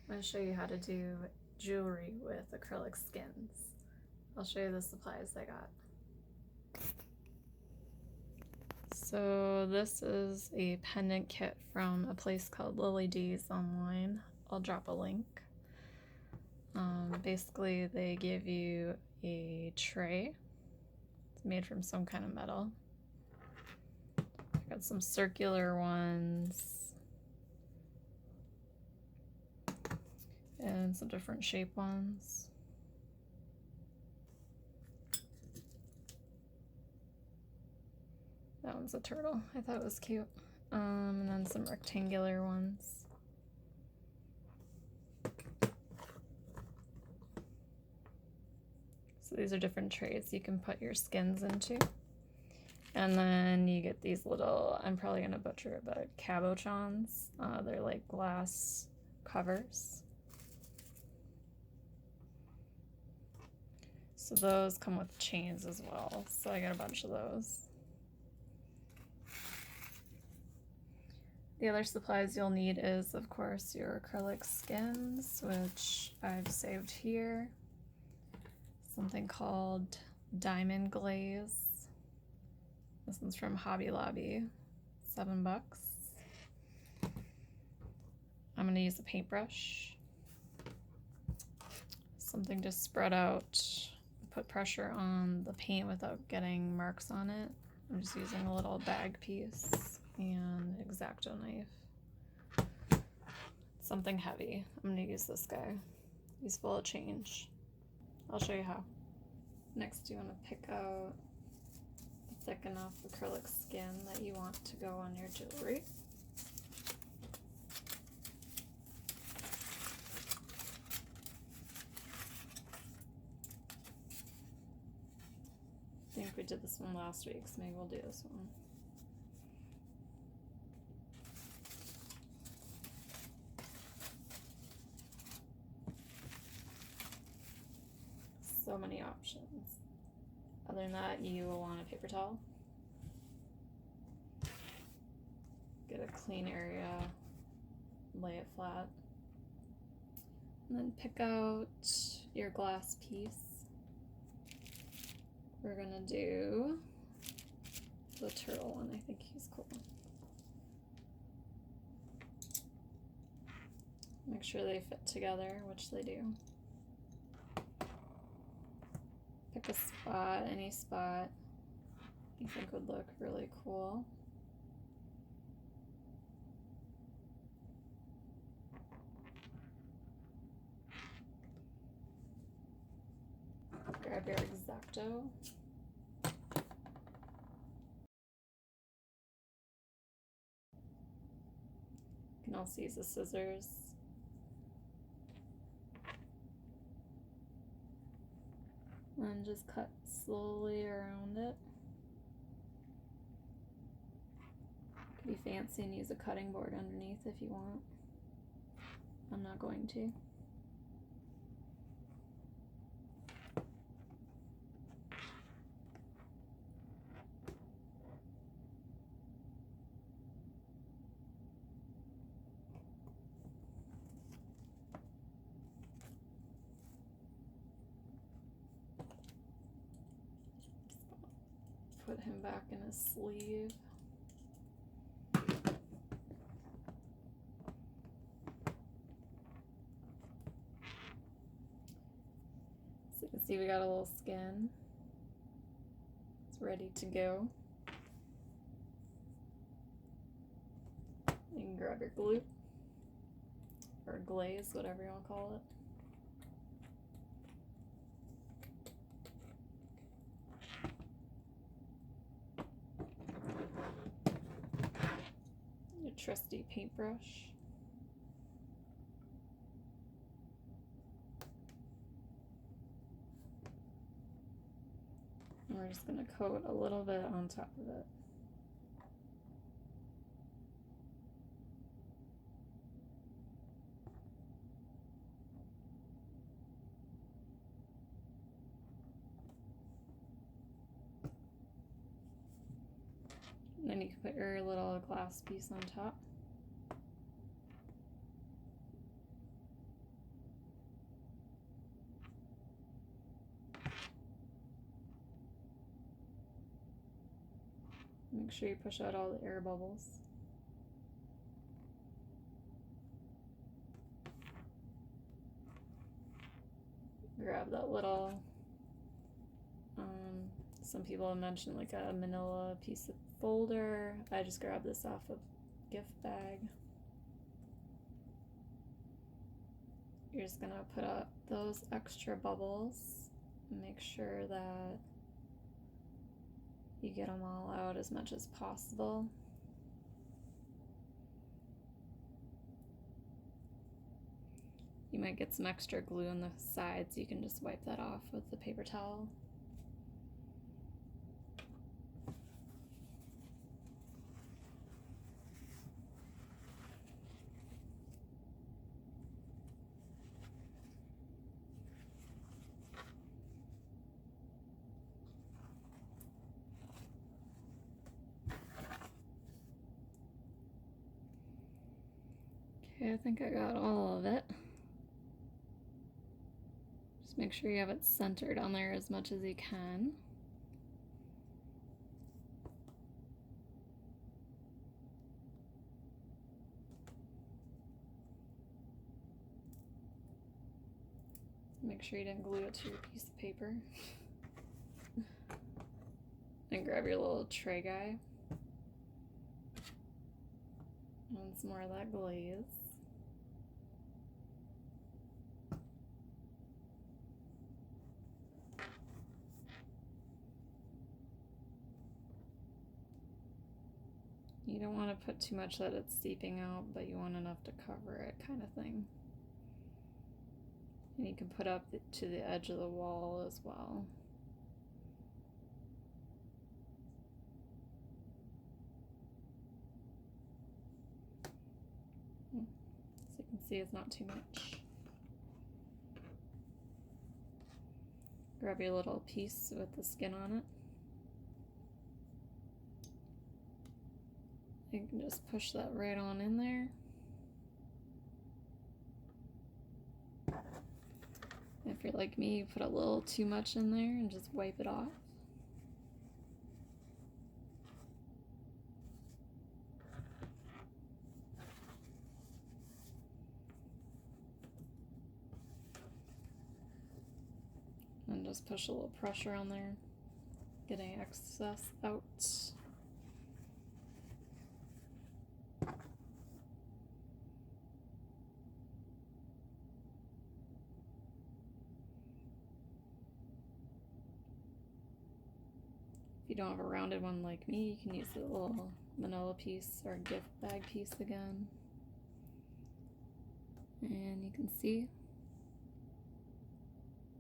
I'm going to show you how to do jewelry with acrylic skins. I'll show you the supplies I got. So this is a pendant kit from a place called Lily D's online. I'll drop a link. Basically they give you a tray. It's made from some kind of metal. I got some circular ones and some different shape ones. That one's a turtle. I thought it was cute. And then some rectangular ones. So these are different trays you can put your skins into. And then you get these little, I'm probably gonna butcher it, but cabochons. They're like glass covers. So those come with chains as well. So I got a bunch of those. The other supplies you'll need is, of course, your acrylic skins, which I've saved here. Something called Diamond Glaze. This one's from Hobby Lobby, $7. I'm gonna use a paintbrush. Something to spread out, put pressure on the paint without getting marks on it. I'm just using a little bag piece and X-Acto knife. Something heavy. I'm gonna use this guy. He's full of change. I'll show you how. Next, you want to pick out a thick enough acrylic skin that you want to go on your jewelry. I think we did this one last week, so maybe we'll do this one. So many options. Other than that, you will want a paper towel. Get a clean area, lay it flat, and then pick out your glass piece. We're gonna do the turtle one. I think he's cool. Make sure they fit together, which they do. Pick a spot, any spot you think would look really cool. Grab your X-Acto. You can also use the scissors. And just cut slowly around it. Could be fancy and use a cutting board underneath if you want. I'm not going to. Put him back in his sleeve. So you can see we got a little skin. It's ready to go. You can grab your glue or glaze, whatever you want to call it. Your trusty paintbrush. And we're just going to coat a little bit on top of it. And then you can put your little glass piece on top. Make sure you push out all the air bubbles. Grab that little, some people have mentioned like a manila piece of folder. I just grabbed this off a gift bag. You're just gonna put up those extra bubbles. Make sure that you get them all out as much as possible. You might get some extra glue on the sides, you can just wipe that off with the paper towel. Okay, I think I got all of it. Just make sure you have it centered on there as much as you can. Make sure you didn't glue it to your piece of paper. And grab your little tray guy. And some more of that glaze. You don't want to put too much that it's seeping out, but you want enough to cover it, kind of thing. And you can put up to the edge of the wall as well. So you can see it's not too much. Grab your little piece with the skin on it. You can just push that right on in there. If you're like me, you put a little too much in there and just wipe it off. And just push a little pressure on there, getting excess out. If you don't have a rounded one like me, you can use the little manila piece or gift bag piece again. And you can see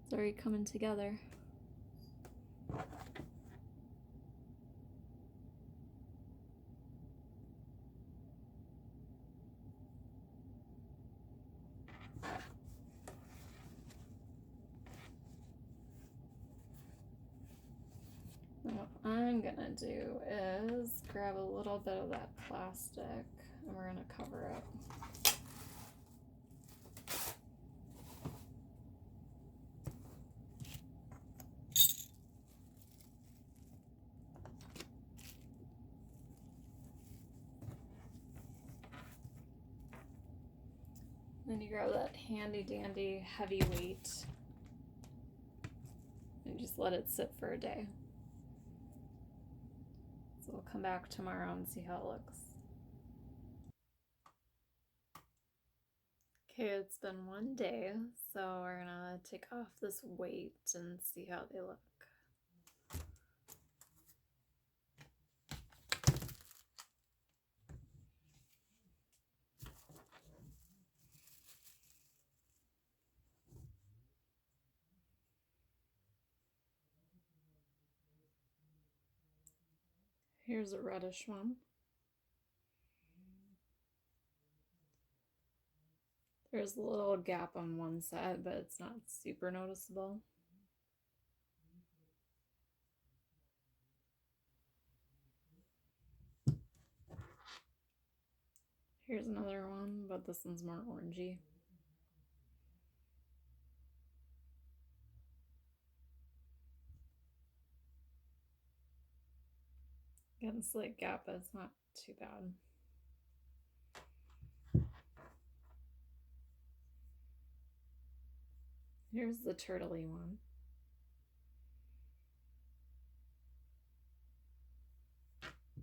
it's already coming together. What I'm gonna do is grab a little bit of that plastic and we're gonna cover it. Then you grab that handy dandy heavyweight and just let it sit for a day. So we'll come back tomorrow and see how it looks. Okay, it's been one day, so we're gonna take off this weight and see how they look. Here's a reddish one. There's a little gap on one side, but it's not super noticeable. Here's another one, but this one's more orangey. Getting a slight gap, but it's not too bad. Here's the turtley one.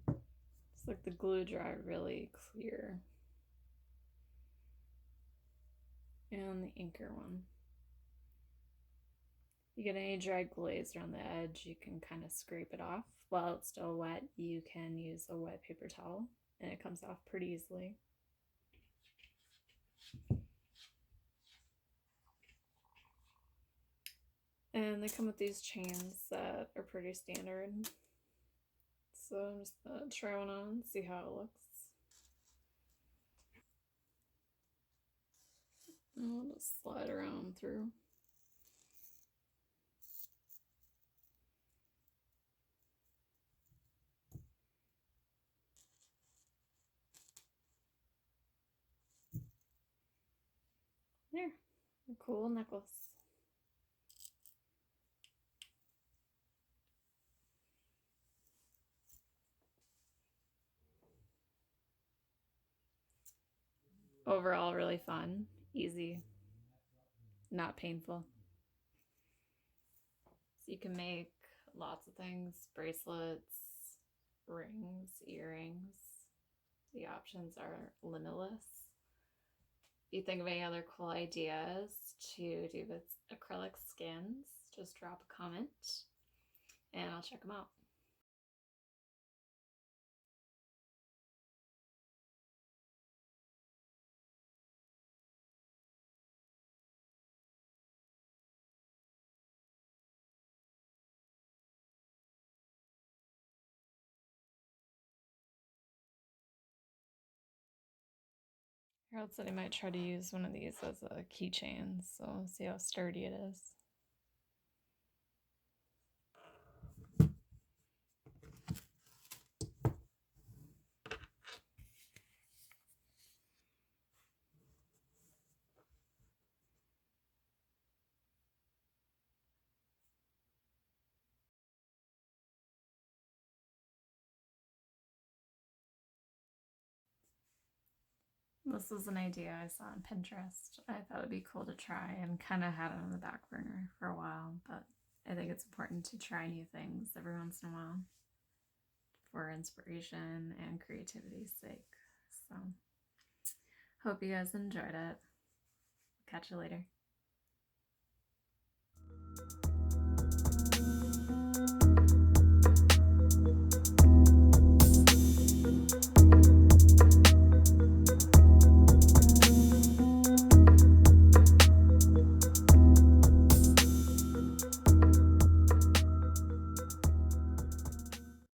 It's like the glue dry really clear. And the inker one. If you get any dry glaze around the edge, you can kind of scrape it off. While it's still wet, you can use a wet paper towel and it comes off pretty easily. And they come with these chains that are pretty standard. So I'm just gonna try one on and see how it looks. And I'll just slide around through. There, a cool necklace. Overall, really fun, easy, not painful. So you can make lots of things, bracelets, rings, earrings. The options are limitless. If you think of any other cool ideas to do with acrylic skins, just drop a comment and I'll check them out. Harold said I might try to use one of these as a keychain, so see how sturdy it is. This was an idea I saw on Pinterest. I thought it'd be cool to try and kind of had it on the back burner for a while, but I think it's important to try new things every once in a while for inspiration and creativity's sake. So, hope you guys enjoyed it. Catch you later.